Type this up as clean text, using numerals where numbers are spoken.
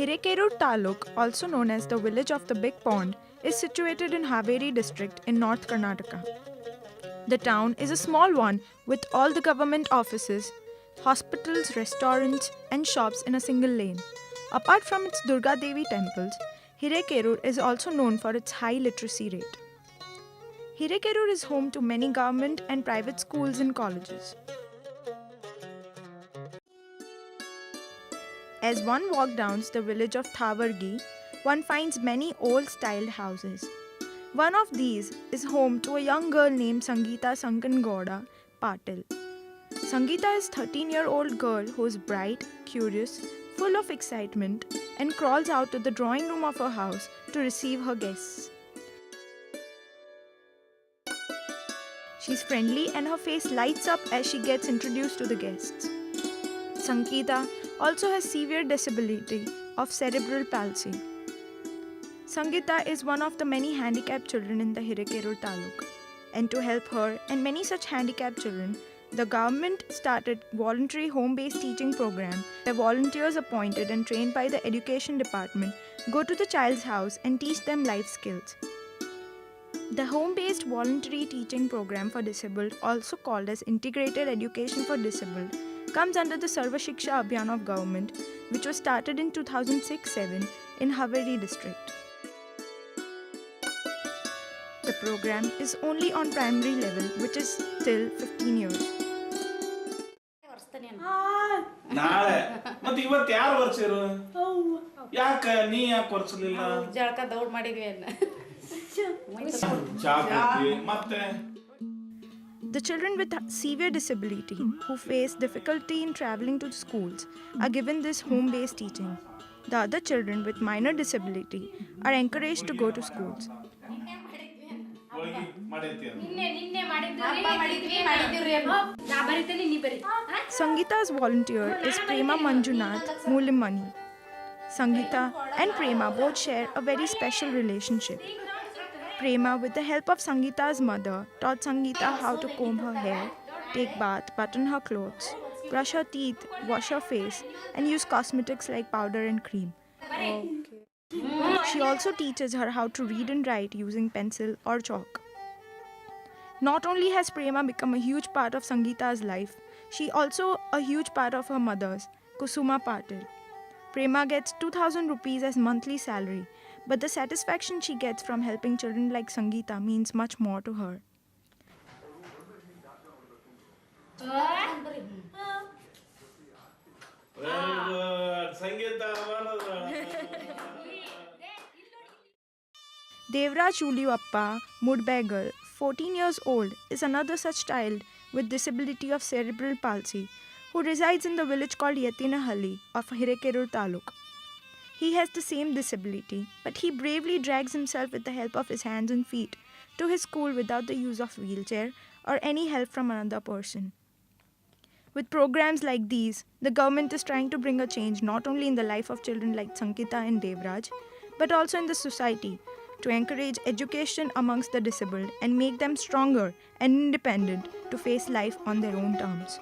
Hirekerur Taluk, also known as the village of the Big Pond, is situated in Haveri district in North Karnataka. The town is a small one with all the government offices, hospitals, restaurants, and shops in a single lane. Apart from its Durga Devi temples, Hirekerur is also known for its high literacy rate. Hirekerur is home to many government and private schools and colleges. As one walks down the village of Thavargi, one finds many old-styled houses. One of these is home to a young girl named Sangeeta Sankangoda Patil. Sangeeta is a 13-year-old girl who is bright, curious, full of excitement, and crawls out to the drawing room of her house to receive her guests. She's friendly and her face lights up as she gets introduced to the guests. Sangeeta also has severe disability of cerebral palsy. Sangeeta is one of the many handicapped children in the Hirekerur Taluk. And to help her and many such handicapped children, the government started voluntary home-based teaching program where volunteers appointed and trained by the education department go to the child's house and teach them life skills. The home-based voluntary teaching program for disabled, also called as Integrated Education for Disabled, comes under the Sarva Shiksha Abhiyan of government, which was started in 2006-07 in Haveri district. The program is only on primary level, which is till 15 years. ನಾಳೆ ಮತ್ತೆ ಇವತ್ತು ಯಾರು ವರ್ಷರು ಯಾಕ ನೀ ಯಾಕೆ ವರ್ಷಲಿಲ್ಲ ಜಳಕ ದೌಡ್ ಮಾಡಿದ್ವಿ ಅನ್ನ ಮತ್ತೆ The children with severe disability who face difficulty in traveling to schools are given this home-based teaching. The other children with minor disability are encouraged to go to schools. Sangeeta's volunteer is Prema Manjunath Mulimani. Sangeeta and Prema both share a very special relationship. Prema, with the help of Sangeeta's mother, taught Sangeeta how to comb her hair, take bath, button her clothes, brush her teeth, wash her face, and use cosmetics like powder and cream. She also teaches her how to read and write using pencil or chalk. Not only has Prema become a huge part of Sangeeta's life, she also a huge part of her mother's, Kusuma Patil. Prema gets 2,000 rupees as monthly salary, but the satisfaction she gets from helping children like Sangeeta means much more to her. Devraj Uliappa Mudbegal, 14 years old, is another such child with disability of cerebral palsy who resides in the village called Yatinahalli of Hirekerur Taluk. He has the same disability, but he bravely drags himself with the help of his hands and feet to his school without the use of wheelchair or any help from another person. With programs like these, the government is trying to bring a change not only in the life of children like Sangeeta and Devraj, but also in the society to encourage education amongst the disabled and make them stronger and independent to face life on their own terms.